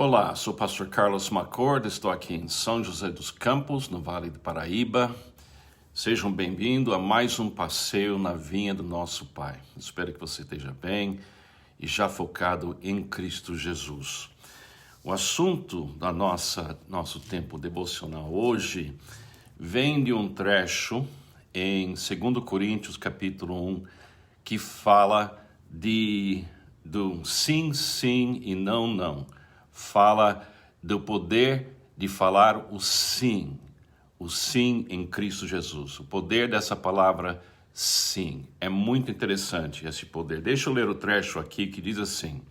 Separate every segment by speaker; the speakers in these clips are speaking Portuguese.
Speaker 1: Olá, sou o pastor Carlos Macorda, estou aqui em São José dos Campos, no Vale do Paraíba. Sejam bem-vindos a mais um passeio na vinha do nosso Pai. Espero que você esteja bem e já focado em Cristo Jesus. O assunto da nosso tempo devocional hoje vem de um trecho em 2 Coríntios capítulo 1, que fala do sim, sim e não, não. Fala do poder de falar o sim em Cristo Jesus. O poder dessa palavra sim. É muito interessante esse poder. Deixa eu ler o trecho aqui que diz assim.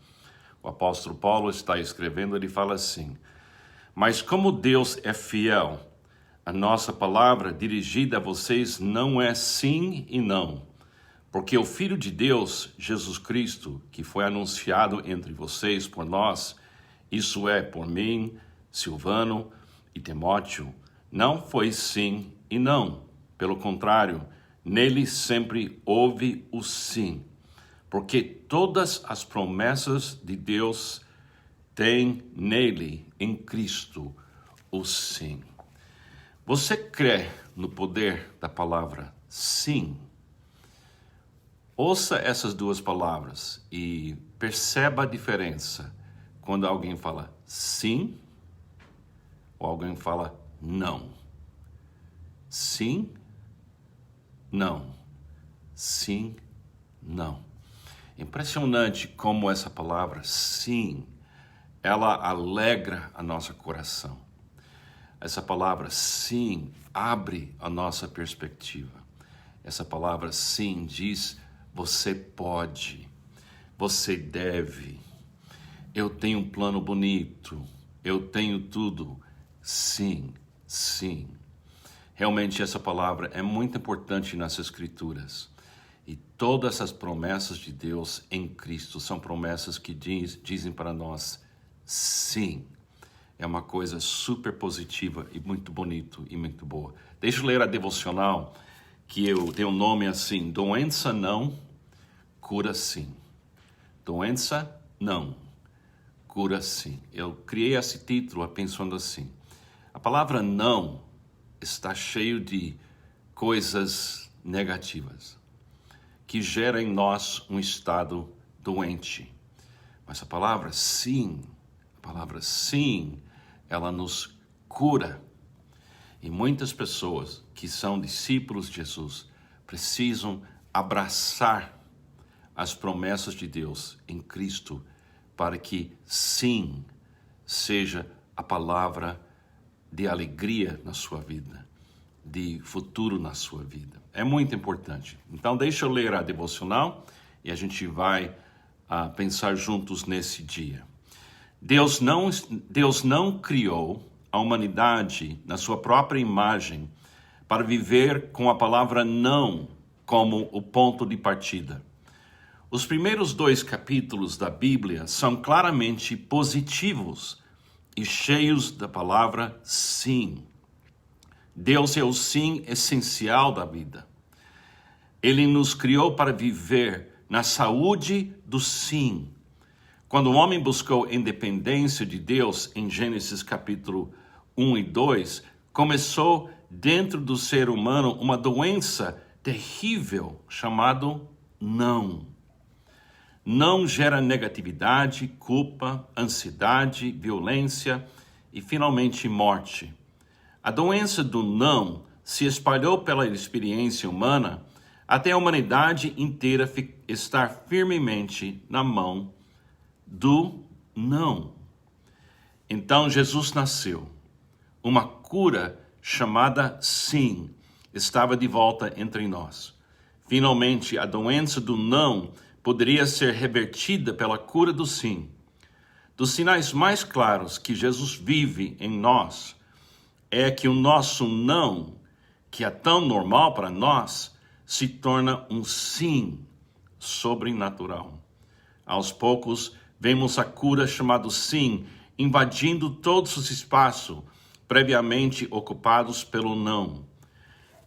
Speaker 1: O apóstolo Paulo está escrevendo, ele fala assim: mas como Deus é fiel, a nossa palavra dirigida a vocês não é sim e não. Porque o Filho de Deus, Jesus Cristo, que foi anunciado entre vocês por nós, isso é, por mim, Silvano e Timóteo, não foi sim e não. Pelo contrário, nele sempre houve o sim. Porque todas as promessas de Deus têm nele, em Cristo, o sim. Você crê no poder da palavra sim? Ouça essas duas palavras e perceba a diferença quando alguém fala sim ou alguém fala não. Sim, não. Sim, não. Impressionante como essa palavra sim, ela alegra a nosso coração. Essa palavra sim abre a nossa perspectiva. Essa palavra sim diz: você pode, você deve. Eu tenho um plano bonito, eu tenho tudo. Sim, sim. Realmente essa palavra é muito importante nas Escrituras. E todas essas promessas de Deus em Cristo são promessas que dizem para nós sim. É uma coisa super positiva e muito bonito e muito boa. Deixa eu ler a devocional, que eu tenho um nome assim: doença não, cura sim. Doença não, cura sim. Eu criei esse título pensando assim: a palavra não está cheio de coisas negativas, que gera em nós um estado doente. Mas a palavra sim, ela nos cura. E muitas pessoas que são discípulos de Jesus precisam abraçar as promessas de Deus em Cristo para que sim seja a palavra de alegria na sua vida, de futuro na sua vida. É muito importante. Então deixa eu ler a devocional e a gente vai pensar juntos nesse dia. Deus não criou a humanidade na sua própria imagem para viver com a palavra não como o ponto de partida. Os primeiros 2 capítulos da Bíblia são claramente positivos e cheios da palavra sim. Deus é o sim essencial da vida. Ele nos criou para viver na saúde do sim. Quando o homem buscou independência de Deus em Gênesis capítulo 1 e 2, começou dentro do ser humano uma doença terrível chamada não. Não gera negatividade, culpa, ansiedade, violência e, finalmente, morte. A doença do não se espalhou pela experiência humana até a humanidade inteira estar firmemente na mão do não. Então Jesus nasceu. Uma cura chamada sim estava de volta entre nós. Finalmente, a doença do não poderia ser revertida pela cura do sim. Dos sinais mais claros que Jesus vive em nós é que o nosso não, que é tão normal para nós, se torna um sim sobrenatural. Aos poucos, vemos a cura chamada sim invadindo todos os espaços previamente ocupados pelo não.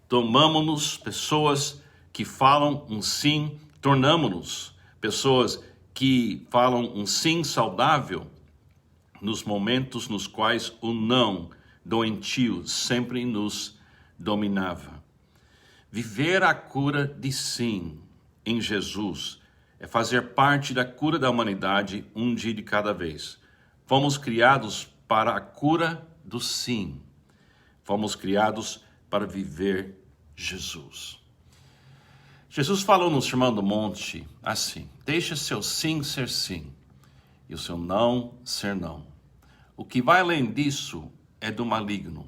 Speaker 1: Tornamo-nos pessoas que falam um sim, tornamo-nos pessoas que falam um sim saudável, nos momentos nos quais o não doentio sempre nos dominava. Viver a cura de sim em Jesus é fazer parte da cura da humanidade um dia de cada vez. Fomos criados para a cura do sim. Fomos criados para viver Jesus. Jesus falou no Sermão do Monte assim: deixa seu sim ser sim e o seu não ser não. O que vai além disso é do maligno.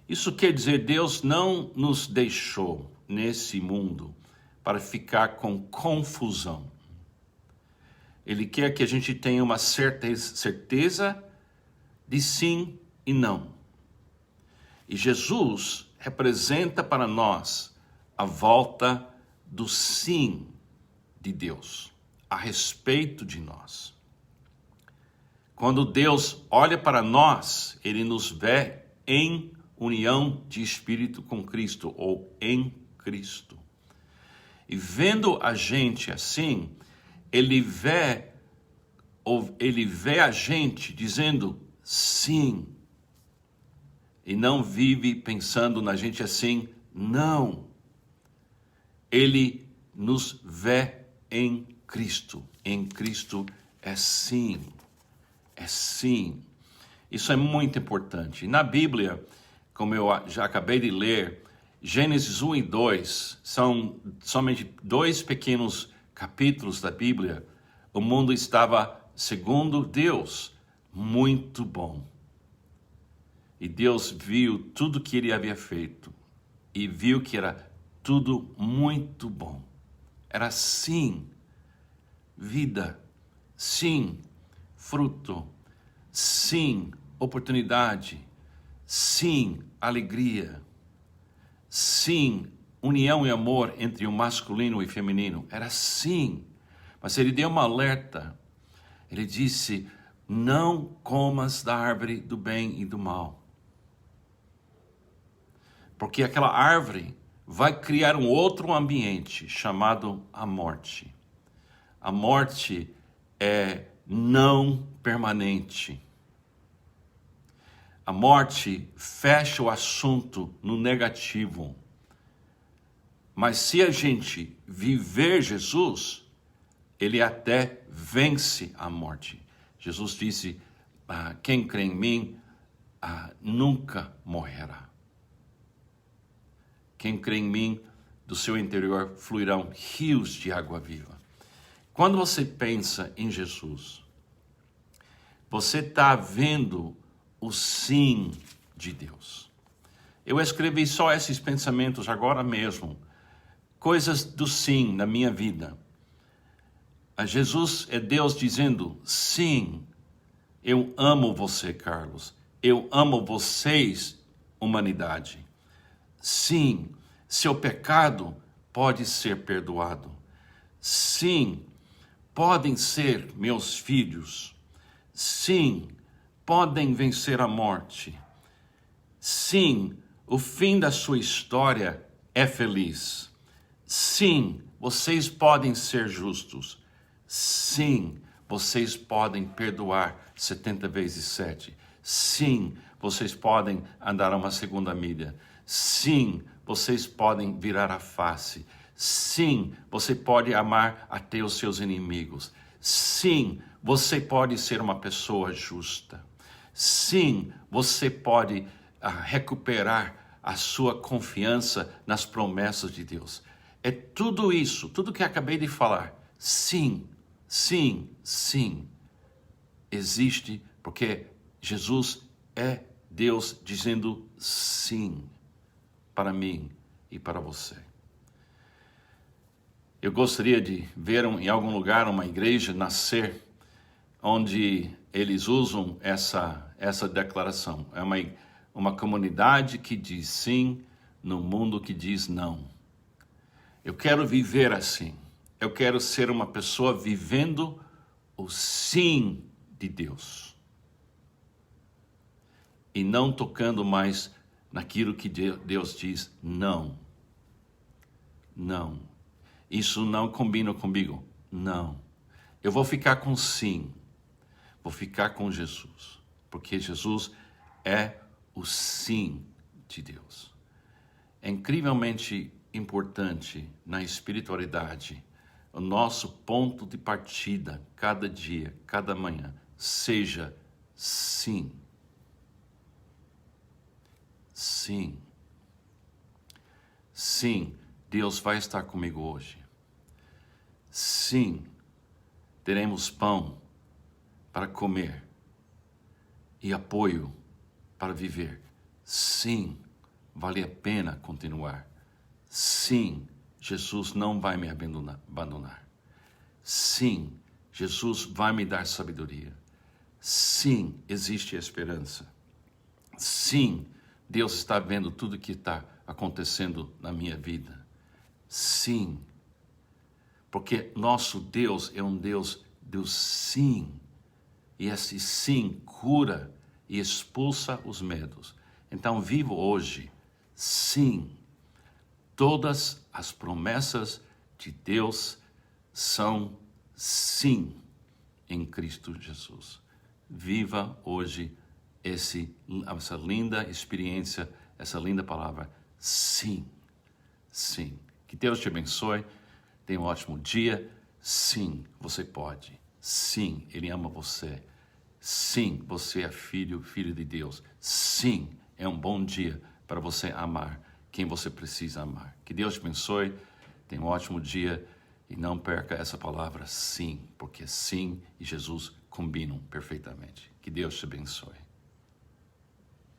Speaker 1: Isso quer dizer, Deus não nos deixou nesse mundo para ficar com confusão. Ele quer que a gente tenha uma certeza de sim e não. E Jesus representa para nós a volta do sim de Deus a respeito de nós. Quando Deus olha para nós, Ele nos vê em união de espírito com Cristo, ou em Cristo. E vendo a gente assim, Ele vê a gente dizendo sim. E não vive pensando na gente assim, não. Ele nos vê em Cristo. Em Cristo é sim. É sim. Isso é muito importante. Na Bíblia, como eu já acabei de ler, Gênesis 1 e 2 são somente 2 pequenos capítulos da Bíblia. O mundo estava, segundo Deus, muito bom. E Deus viu tudo que ele havia feito e viu que era tudo muito bom. Era sim, vida, sim, fruto, sim, oportunidade, sim, alegria, sim, união e amor entre o masculino e o feminino. Era sim, mas ele deu um alerta. Ele disse: não comas da árvore do bem e do mal. Porque aquela árvore vai criar um outro ambiente chamado a morte. A morte é não permanente. A morte fecha o assunto no negativo. Mas se a gente viver Jesus, ele até vence a morte. Jesus disse: quem crê em mim nunca morrerá. Quem crê em mim, do seu interior fluirão rios de água viva. Quando você pensa em Jesus, você está vendo o sim de Deus. Eu escrevi só esses pensamentos agora mesmo, coisas do sim na minha vida. Jesus é Deus dizendo: sim, eu amo você, Carlos. Eu amo vocês, humanidade. Sim, seu pecado pode ser perdoado. Sim, podem ser meus filhos. Sim, podem vencer a morte. Sim, o fim da sua história é feliz. Sim, vocês podem ser justos. Sim, vocês podem perdoar 70 vezes 7. Sim, vocês podem andar uma segunda milha. Sim, vocês podem virar a face. Sim, você pode amar até os seus inimigos. Sim, você pode ser uma pessoa justa. Sim, você pode recuperar a sua confiança nas promessas de Deus. É tudo isso, tudo que acabei de falar. Sim, sim, sim. Existe porque Jesus é Deus dizendo sim para mim e para você. Eu gostaria de ver em algum lugar uma igreja nascer onde eles usam essa declaração. É uma comunidade que diz sim no mundo que diz não. Eu quero viver assim. Eu quero ser uma pessoa vivendo o sim de Deus. E não tocando mais naquilo que Deus diz não. Não. Isso não combina comigo. Não. Eu vou ficar com sim. Vou ficar com Jesus, porque Jesus é o sim de Deus. É incrivelmente importante na espiritualidade o nosso ponto de partida, cada dia, cada manhã, seja sim. Sim. Sim, Deus vai estar comigo hoje. Sim, teremos pão para comer e apoio para viver. Sim, vale a pena continuar. Sim, Jesus não vai me abandonar. Sim, Jesus vai me dar sabedoria. Sim, existe esperança. Sim, Deus está vendo tudo que está acontecendo na minha vida. Sim, porque nosso Deus é um Deus do sim. E esse sim cura e expulsa os medos. Então vivo hoje, sim. Todas as promessas de Deus são sim em Cristo Jesus. Viva hoje essa linda experiência, essa linda palavra, sim, sim. Que Deus te abençoe, tenha um ótimo dia. Sim, você pode. Sim, Ele ama você. Sim, você é filho de Deus. Sim, é um bom dia para você amar quem você precisa amar. Que Deus te abençoe, tenha um ótimo dia e não perca essa palavra sim, porque sim e Jesus combinam perfeitamente. Que Deus te abençoe.